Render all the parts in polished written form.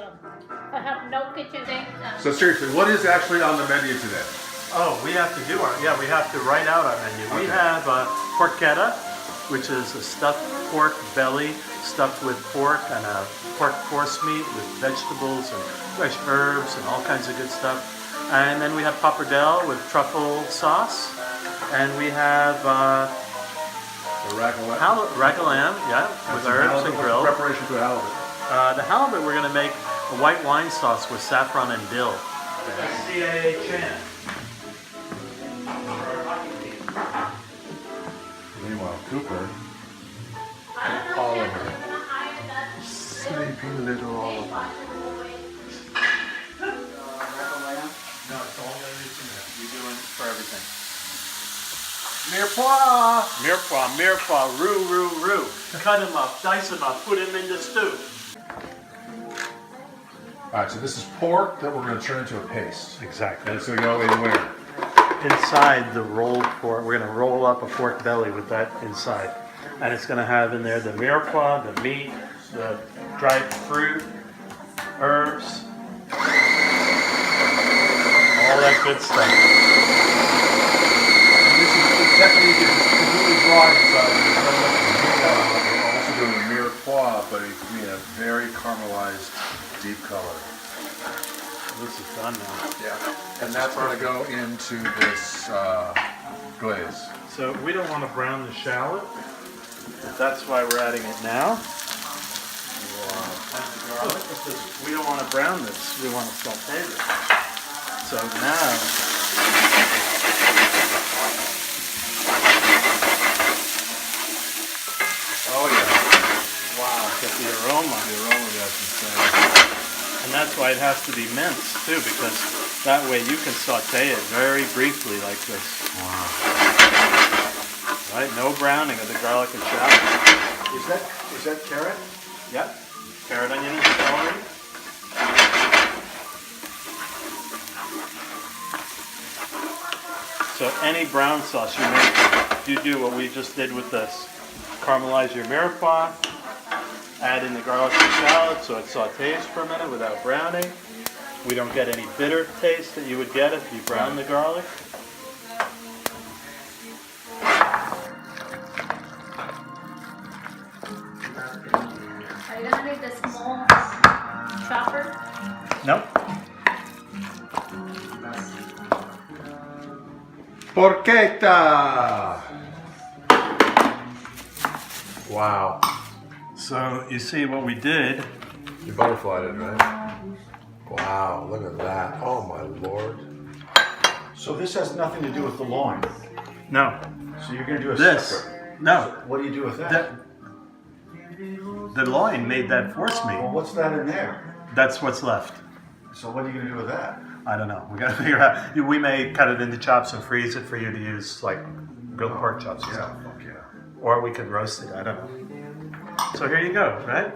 I have no kitchen thing. So seriously, what is actually on the menu today? Oh, we have to do we have to write out our menu. Okay. We have porchetta, which is a stuffed pork belly stuffed with pork and a pork force meat with vegetables and fresh herbs and all kinds of good stuff. And then we have pappardelle with truffle sauce. And we have The rack of lamb. with herbs and grilled. Preparation for halibut. The halibut, we're going to make a white wine sauce with saffron and dill. CAA Chan. Meanwhile, Cooper, Oliver, sleeping little Oliver. No, it's all going to be submitted. You're doing for everything. Mirepoix! Mirepoix, roux. Cut them up, dice them up, put them in the stew. Alright, so this is pork that we're going to turn into a paste. Exactly. And it's going to go in where? Inside the rolled pork, we're going to roll up a pork belly with that inside. And it's going to have in there the mirepoix, the meat, the dried fruit, herbs, all that good stuff. And this is the technique is completely dry inside. We're also doing a mirepoix, but it's going to be a very caramelized, deep color. This is done now. Yeah. And that's going to go into this glaze. So we don't want to brown the shallot. That's why we're adding it now. And the garlic, because we don't want to brown this. We want to saute it. So now, Oh yeah. wow, get the aroma. The aroma that's insane. And that's why it has to be minced too, because that way you can saute it very briefly like this. Wow. Right? No browning of the garlic and shallot. Is that carrot? Yep. Carrot, onion, and celery. So any brown sauce you make, you do what we just did with this. Caramelize your mirepoix, add in the garlic and shallot so it sautés for a minute without browning. We don't get any bitter taste that you would get if you brown the garlic. Are you gonna need the small chopper? Nope. Porchetta! Wow. So you see what we did. You butterflied it, right? Wow, look at that. Oh my lord. So this has nothing to do with the loin. No. So you're going to do a This. separate. No. What do you do with that? The loin made that force Well, meat. what's that in there? That's what's left. So what are you going to do with that? I don't know. We got to figure out. We may cut it into chops and freeze it for you to use like grilled pork chops. Yeah, fuck yeah. Or we could roast it. I don't know. So here you go, right?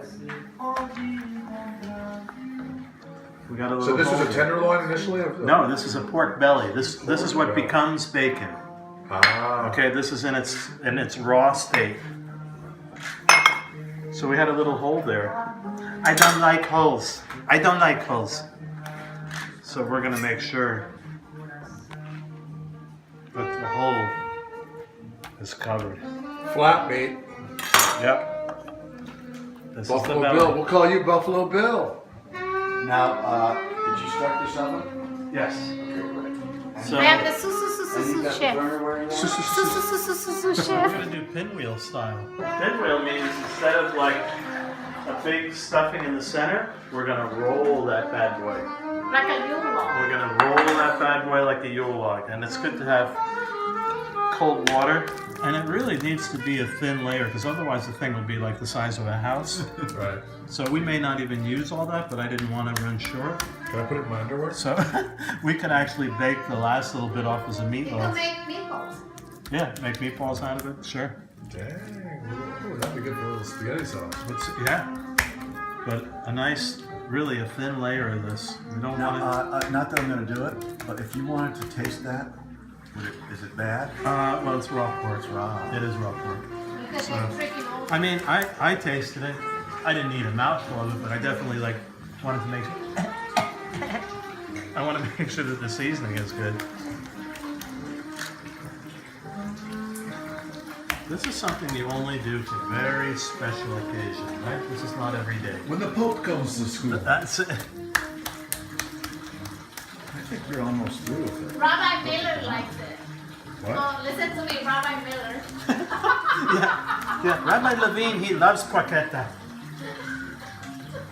We got a little. So this is a bowl here. tenderloin initially? No, this is a pork belly. This is what becomes bacon. Ah. Okay, this is in its raw state. So we had a little hole there. I don't like holes. I don't like holes. So we're gonna make sure that the hole is covered. Flat meat. Yep. This is the Buffalo belly. Bill. We'll call you Buffalo Bill. Now, did you start this oven? Yes. Okay, great. So I have the And you got the chef. burner where you want? we're Chef. gonna do pinwheel style. Pinwheel means instead of like a big stuffing in the center, we're gonna roll that bad boy. Like a Yule log. We're gonna roll that bad boy like a Yule log, and it's good to have cold water. And it really needs to be a thin layer, because otherwise the thing will be like the size of a house. Right. So we may not even use all that, but I didn't want to run short. Can I put it in my underwear? So we could actually bake the last little bit off as a You can meatloaf. make meatballs. Yeah, make meatballs out of it, sure. Dang. Ooh, that'd be good for a little spaghetti sauce. Yeah, but a nice, really a thin layer of this. We don't want Now, not that I'm going to do it, but if you wanted to taste that, is it bad? it. Well, it's raw pork. It's raw. It is raw pork. You can make freaking old. I mean, I tasted it. I didn't eat a mouthful of it, but I definitely like wanted to make I want to make sure that the seasoning is good. This is something you only do for very special occasions, right? This is not every day. When the Pope comes to school. That's it. I think we're almost through with it. Rabbi Miller likes it. What? Oh, listen to me, Rabbi Miller. Yeah, Rabbi Levine, he loves porchetta.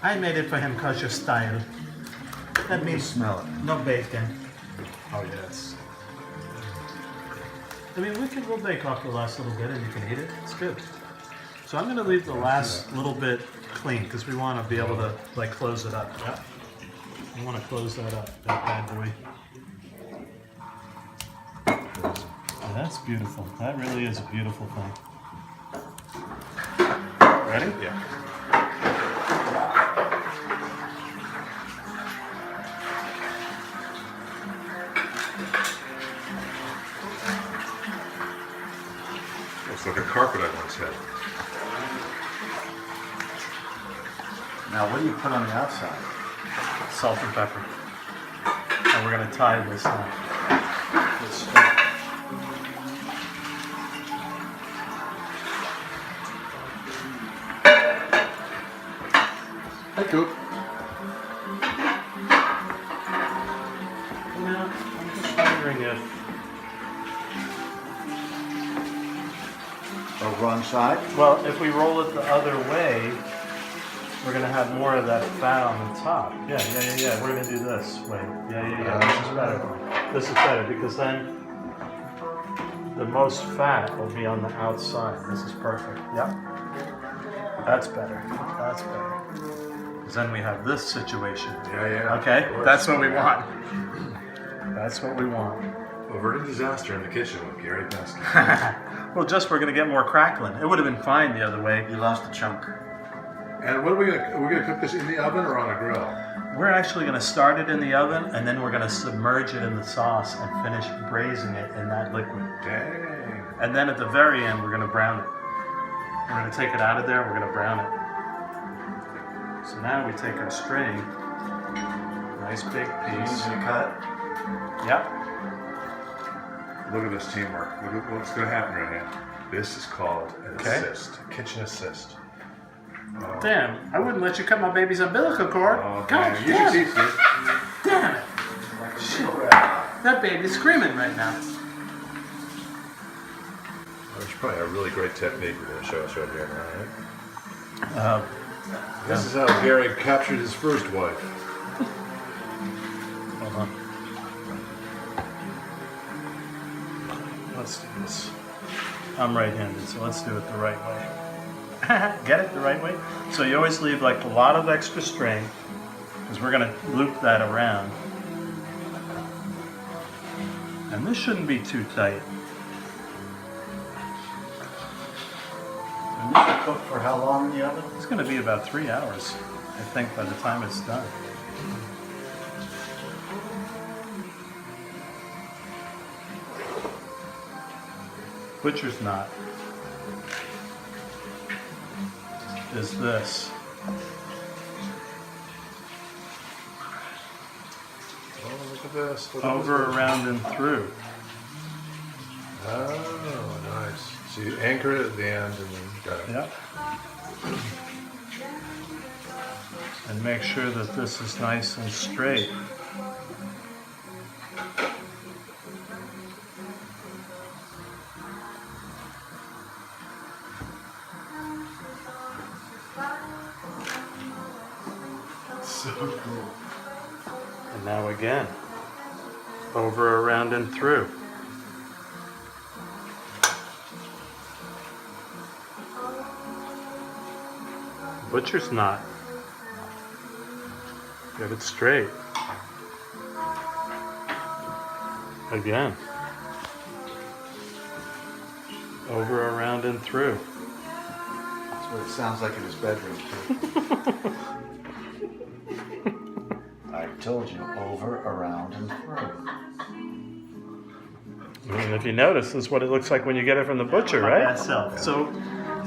I made it for him kosher style. That Let me means smell it. no bacon. Oh, yes. I mean, we'll bake off the last little bit and you can eat it. It's good. So I'm going to leave the last little bit clean because we want to be able to like close it up. Yeah. We want to close that up, that bad boy. Oh, that's beautiful. That really is a beautiful thing. Ready? Yeah. Looks like a carpet I once had. Now, what do you put on the outside? Salt and pepper. And we're going to tie this now. Hi, Coop. Now, I'm just wondering if Over on side? well, if we roll it the other way, we're gonna have more of that fat on the top. Yeah. We're gonna do this way. Yeah. This is better. This is better because then the most fat will be on the outside. This is perfect. Yep. That's better. That's better. Because then we have this situation. Yeah. Okay, that's what we want. That's what we want. Averting disaster in the kitchen with Gary Bensky. Well, just we're gonna get more crackling. It would have been fine the other way. You lost a chunk. And what are we gonna cook this in the oven or on a grill? We're actually going to start it in the oven and then we're going to submerge it in the sauce and finish braising it in that liquid. Dang. And then at the very end, we're going to brown it. We're going to take it out of there, we're going to brown it. So now we take our string, nice big piece. Easy to cut. Yep. Look at this teamwork. Look at what's gonna happen right here. This is called an assist, a kitchen assist. Oh. Damn, I wouldn't let you cut my baby's umbilical cord. Oh, God man. You damn should it. teach this. Damn it. Shit. That baby's screaming right now. There's probably a really great technique you're gonna show us right here now, right? This is how Gary captured his first wife. Hold on. Let's do this. I'm right-handed, so let's do it the right way. Get it the right way? So you always leave like a lot of extra string, because we're going to loop that around. And this shouldn't be too tight. And this will cook for how long in the oven? It's going to be about 3 hours, I think, by the time it's done. Butcher's knot is this. Oh, look at this. Look at Over, this. around, and through. Oh, nice. So you anchor it at the end and then got it. Yep. And make sure that this is nice and straight. So cool. And now again, over, around, and through. Butcher's knot. Get it straight. Again. Over, around, and through. That's what it sounds like in his bedroom, too. I told you, over, around, and through. I mean, if you notice, this is what it looks like when you get it from the butcher, right? So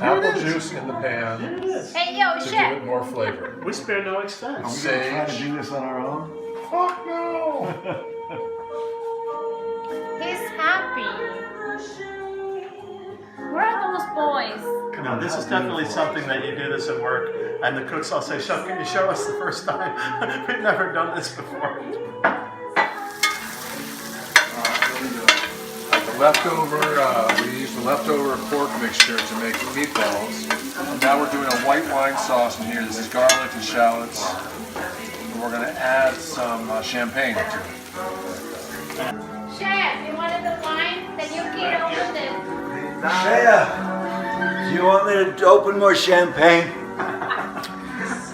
Apple juice in the pan Here it is. Hey, yo, to give chef. it more flavor. We spare no Are expense. we gonna try to Sage. do this on our own? Fuck no! He's happy. Where are those boys? Now, this is definitely something that you do this at work, and the cooks all say, Chef, can you show us the first time? We've never done this before. The leftover, we used the leftover pork mixture to make meatballs. And now we're doing a white wine sauce in here. This is garlic and shallots. And we're gonna add some champagne to it. Chef, you wanted the wine? Then you can open it. Chef, do you want me to open more champagne?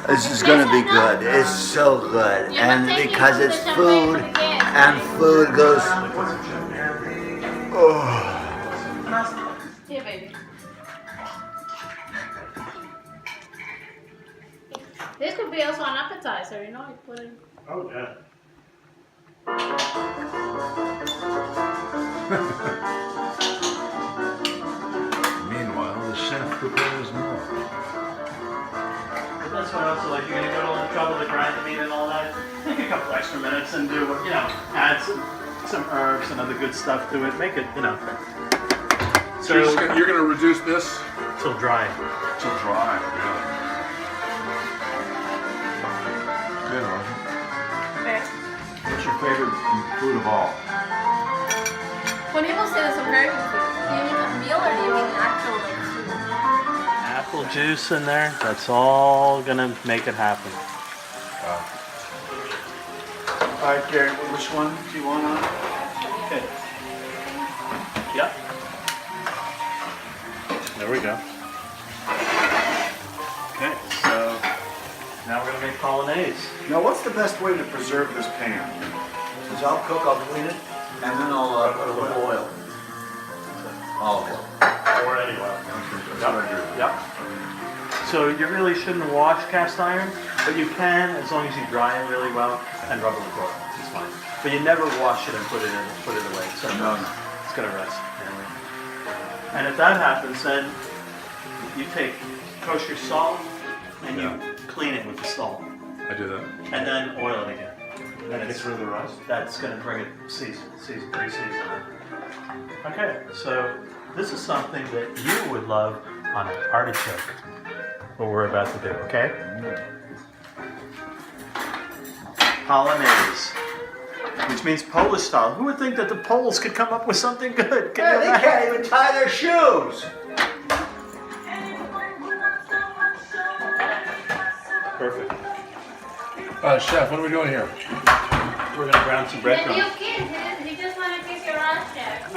This is gonna be good. It's so good. And because it's food, and food goes. Oh. Here, baby. This could be also an appetizer, you know? You put it. Oh, yeah. Meanwhile, the chef prepares more. But that's what also, like, you're going to go to all the trouble to grind the meat and all that. Take a couple extra minutes and do what, add some herbs and other good stuff to it. Make it, So you're gonna reduce this till dry. to dry. Yeah. Good, Roger. Okay. What's your favorite food of all? When people say this American food, do you mean a meal or do you mean actual like food? Apple juice in there. That's all going to make it happen. All right, Gary, which one do you want on? Okay. Yep. There we go. Okay, so now we're gonna make polonaise. Now, what's the best way to preserve this pan? Because I'll cook, I'll clean it, and then I'll put oil. Olive oil. Or any oil. Yep. So you really shouldn't wash cast iron, but you can as long as you dry it really well and rub it with oil. It's fine. But you never wash it and put it away. So No. it's gonna rest. And if that happens, then you take kosher salt and you clean it with the salt, I do that. and then oil it again. That gets rid of the rust? That's gonna bring it pre-seasoned. Okay, so this is something that you would love on an artichoke. What we're about to do, okay? Polonaise, which means Polish style. Who would think that the Poles could come up with something good? Can you Hey, they imagine? can't even tie their shoes. Perfect. Chef, what are we doing here? We're gonna brown some The breadcrumbs. new kid, he just want to kiss your ass, chef.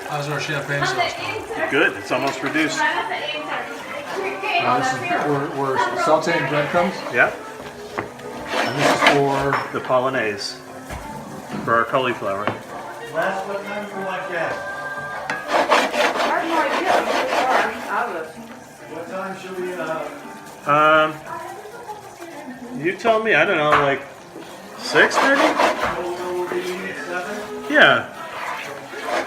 How's our champagne On sauce? the insert. Good, it's almost reduced. Right at the insert. We're sauteing breadcrumbs, Yep, and this is for the Polonaise for our cauliflower. Last what time do you like that? I have no idea. What time should we, You tell me, I don't know, like 6 maybe? Yeah,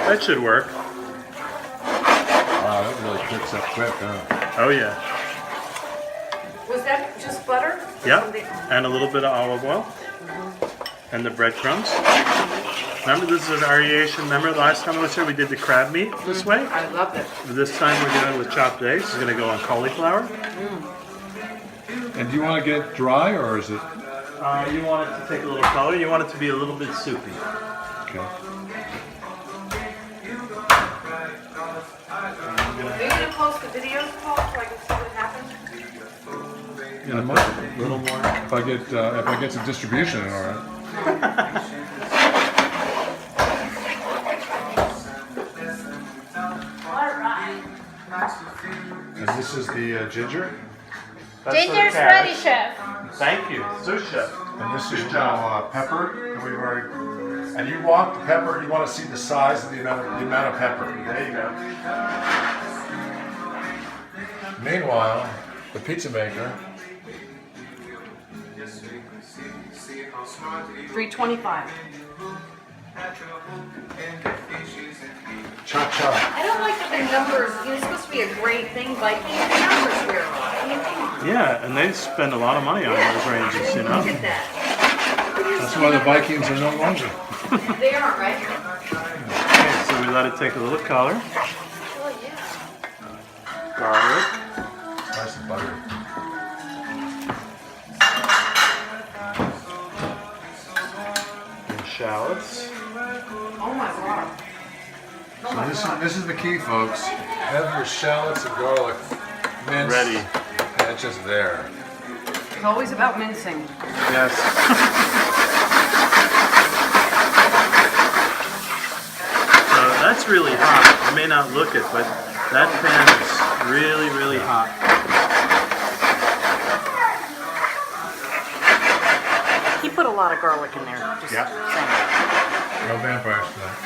that should work. wow, that really cooks up quick, huh? Oh yeah. Was that just butter? Yep, Something- and a little bit of olive oil. And the breadcrumbs. Remember, this is a variation. Remember last time I was here, we did the crab meat this way? I love it. This time we're doing it with chopped eggs. It's gonna go on cauliflower. And do you want to get it dry, or is it? You want it to take a little color. You want it to be a little bit soupy. Okay. Are you going to post the videos, Paul, so I can see what happens? Yeah, A little more. if I get some distribution, all right. All right. And this is the ginger, That's for the Ginger's carrots. ready, chef. Thank you, sous chef. and this is now pepper, and we've already. And you want the pepper. You want to see the size of the amount of pepper. There you go. Meanwhile, the pizza maker. 325. Cha-cha. I don't like that the numbers, it's supposed to be a great thing, Viking, the numbers wear off. Yeah, and they spend a lot of money on those ranges, you know? Look at that. That's why the Vikings are no longer. They are, right? Okay, so we let it take a little color. Oh, yeah. Garlic. Nice and buttery. And shallots. Oh, my God. So this is the key, folks. Have your shallots and garlic minced. Ready. And it's just there. It's always about mincing. Yes. So that's really hot. You may not look it, but that pan is really, really hot. He put a lot of garlic in there. Just Yeah. saying. No vampires tonight.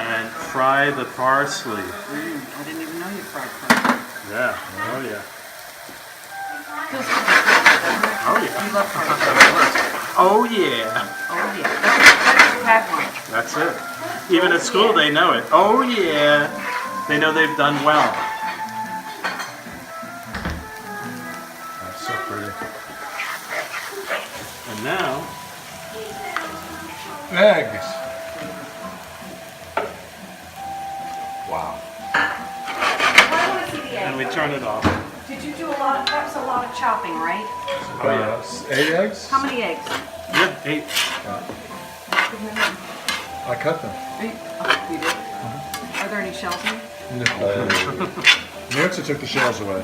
And fry the parsley. I didn't even know you fried parsley. Yeah. Oh yeah. Feels good. Oh You yeah. love parsley. Oh yeah. Oh, yeah. That's you had one. That's it. Even at school they know it. Oh yeah. They know they've done well. That's so pretty. And now Eggs. Wow. I want to see the and egg. we turn it off. Did you do a lot of, that was a lot of chopping, right? Oh, yeah. 8 eggs? How many eggs? Yep, 8. I cut them. You did? Are there any shells in it? Nancy took the shells away.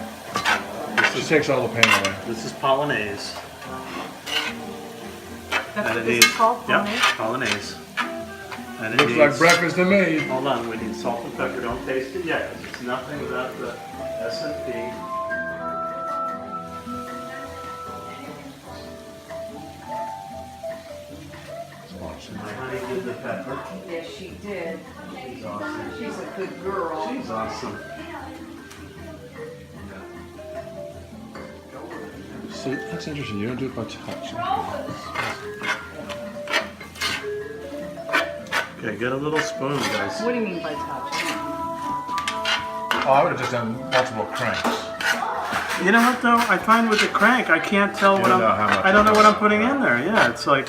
She takes all the pain away. This is polonaise. That's And what it this needs, is called? yep, Polonaise? polonaise. And it Looks needs, like breakfast to me. hold on, we need salt and pepper. Don't taste it yet. It's nothing without the S&P. My honey did the pepper. Yes, she did. She's awesome. She's a good girl. She's awesome. See, that's interesting. You don't do it by touch. Okay, get a little spoon, guys. What do you mean by touch? Oh, I would have just done multiple cranks. You know what though? I find with the crank, I can't tell You what don't I'm. know how much I don't know it what is. I'm putting in there. Yeah, it's like.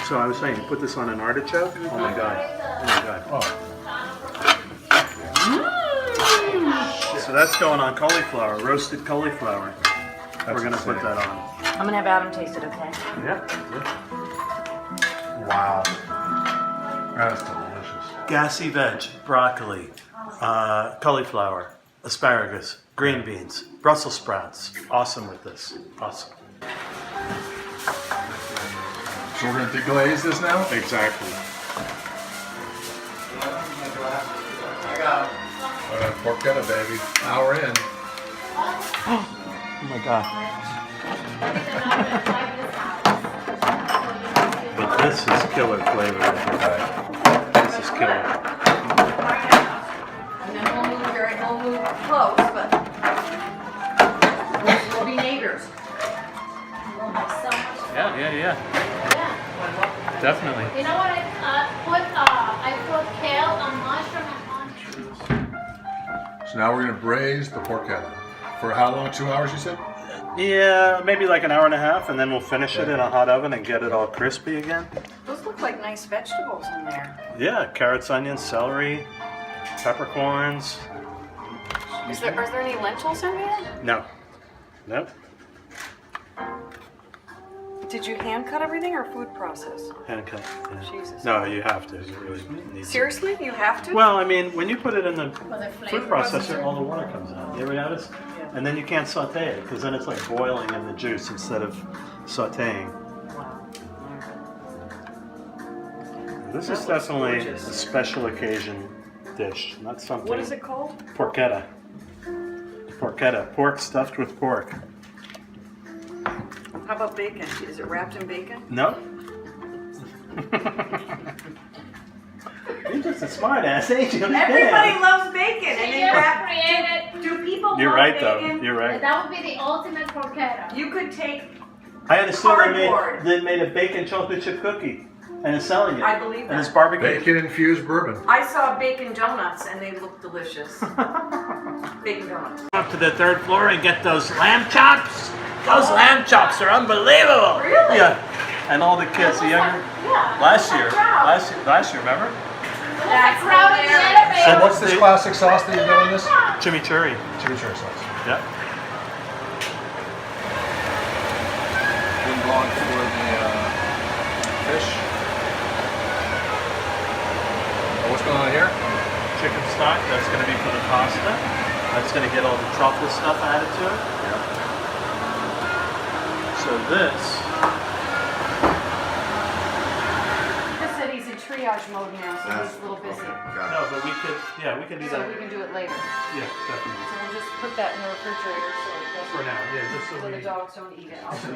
So I was saying, you put this on an artichoke. Oh my god! Oh my god! Oh, So that's going on cauliflower, roasted cauliflower. We're gonna put insane. that on. I'm gonna have Adam taste it, okay? Yeah. wow. That's delicious. Gassy veg, broccoli, cauliflower, asparagus, green beans, Brussels sprouts. Awesome with this. Awesome. So we're going to deglaze this now? Exactly. All right, porchetta, baby. Hour in. Oh my god. But this is killer flavor. This is killer. And then we'll move close, but we'll be neighbors. Yeah. Definitely. You know what I put kale and mushroom and onion. So now we're going to braise the porchetta. For how long? 2 hours, you said? Yeah, maybe like an hour and a half, and then we'll finish it in a hot oven and get it all crispy again. Those look like nice vegetables in there. Yeah, carrots, onions, celery, peppercorns. Is there any lentils in there? No. Nope. Did you hand cut everything or food process? Hand cut. Yeah. Jesus. No, you have to. You really need to. Seriously? You have to? Well, I mean, when you put it in the the food flavor processor, all the water comes out. You ever notice? Yeah. And then you can't saute it because then it's like boiling in the juice instead of sauteing. Wow. This That is looks definitely gorgeous. a special occasion dish, not something. What is it called? Porchetta. Porchetta. Pork stuffed with pork. How about bacon? Is it wrapped in bacon? No. You're just a smart ass, ain't you? Everybody loves bacon, and She they just wrap. created. Do people You're love right, bacon? though. You're right. That would be the ultimate porchetta. You could take I understood Cardboard. they made a bacon chocolate chip cookie and is selling it. I believe And it's that. barbecue. Bacon infused bourbon. I saw bacon donuts and they look delicious. Bacon donuts. Up to the third floor and get those lamb chops. Those lamb chops are unbelievable. Really? Yeah. And all the kids, the younger. Yeah. Last year, remember? That's Crowded in the elevator. And what's this classic sauce that you're doing this? Chimichurri. Chimichurri sauce. Yeah. Been going for the fish. Oh, what's going on here? Chicken stock. That's going to be for the pasta. That's going to get all the truffle stuff added to it. So this. Chris said he's in triage mode now, so he's a little busy. No, but we could do So that. we can do it later. Yeah, definitely. So we'll just put that in the refrigerator so it For doesn't, now, yeah, just so so we. the dogs don't eat it. I'll do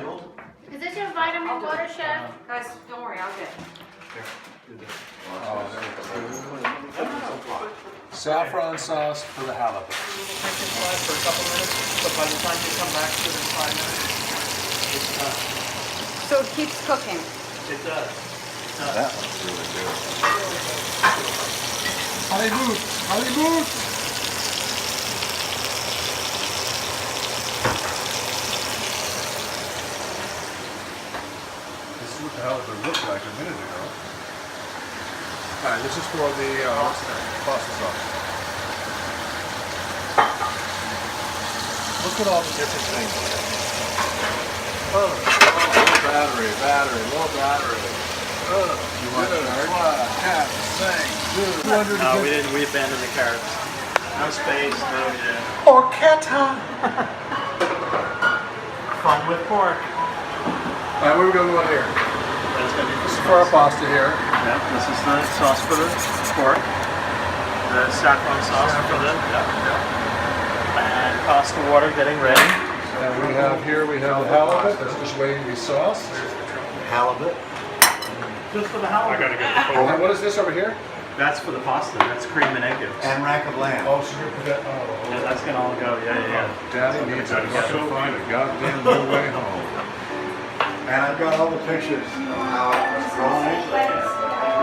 it. Is this your vitamin water, chef? Guys, don't worry, I'll get it. Saffron sauce for the halibut. For a couple minutes, but by the time you come back to it in 5 minutes, it's done. So it keeps cooking. It does. It does. That looks really good. Hollywood! Hollywood! This is what the halibut looked like a minute ago. Alright, this is for the pasta sauce. Look at all the different things. Oh, more battery, more battery. You want fly, cat, sing, No, we abandoned the carrots. No space, no, yeah. Orchetta! Fun with pork. Alright, what are we going to do here? That's gonna be This is for our pasta here. Yeah, this is the sauce for the pork. The saffron sauce for the, and pasta water getting ready. And we have the halibut that's just waiting to be sauced. Halibut. Just for the halibut. I gotta get And what is this over here? That's for the pasta. That's cream and egg yolks. And rack of lamb. Oh, so you're put that. Yeah, that's gonna all go. Yeah. Daddy needs to find a goddamn new way home. And I've got all the pictures of how it was growing.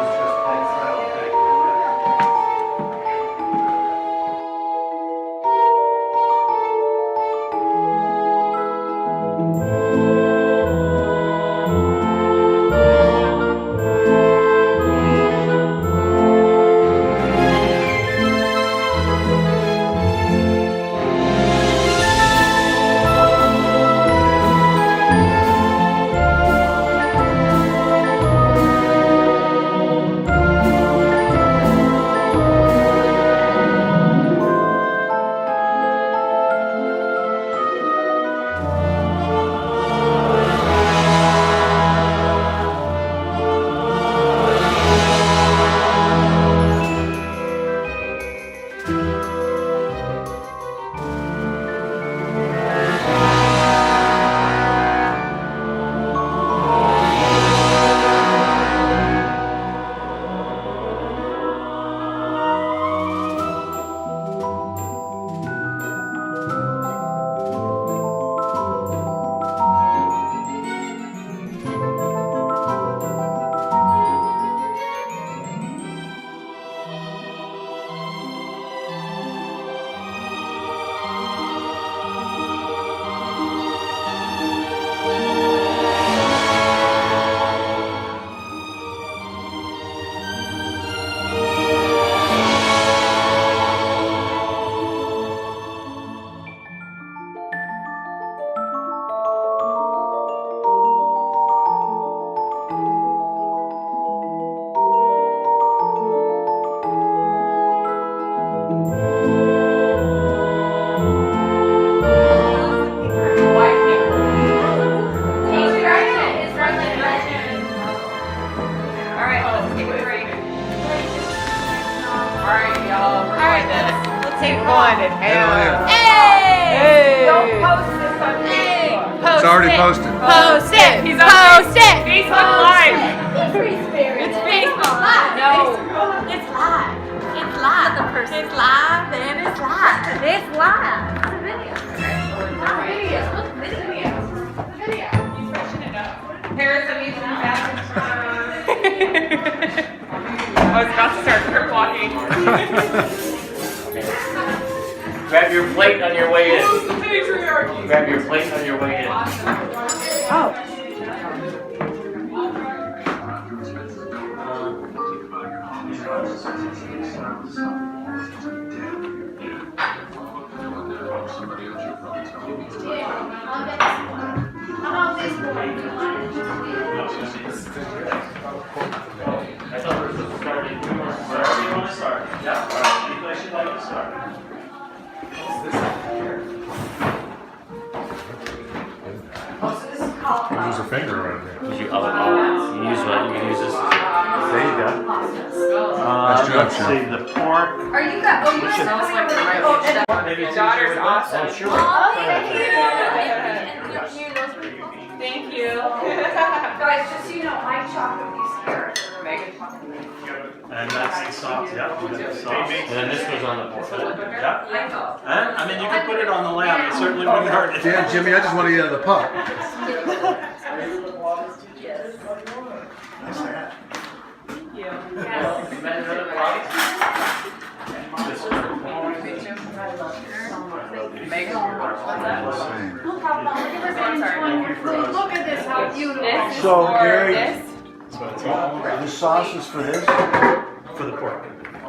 It's already posted. Post it! He's on Post it! Facebook Live. It's Facebook Live. No. It's live. It's live. It's live and it's live. It's live. It's a video. It's a video. It's a video. It's a video. was about to start crip walking. Grab your plate on your way in. Who's the patriarchy? Grab your plate on your way in. Oh. I thought we were supposed to start at wherever you want to start. Yeah, all right. Any place you'd like to start. Use a finger right there. You use what? You can use this. There you go. Nice job, Let's Chef. see, the pork. Are you guys, oh, you guys Smells coming like over the to right oh, dish. Maybe Your it's daughter's easier with awesome. that. Oh, sure. Oh, thank you. Thank you. Guys, just so you know, I chocolate these here. And that's the sauce, yeah, you got the sauce. And then this goes on the pork. Yeah. And, I mean, you could put it on the lamb, it certainly wouldn't hurt it. Damn, Jimmy, I just want to eat out of the pot. Look at this, how beautiful. So, Gary, This? the sauce is for this? For the pork.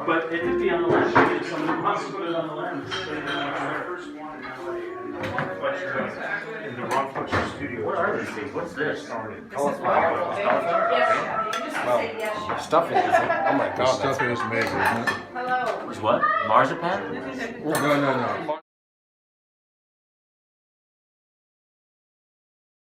But it could be on the lamb, if somebody wants to put it on the lamb. just put it on there. In the wrong function studio. What are these things? What's this? Yes, Chef. You just say yes, Chef. Stuffing, oh my god. Stuffing is amazing, isn't it? Hello. Is what? Marzipan? No, no, no.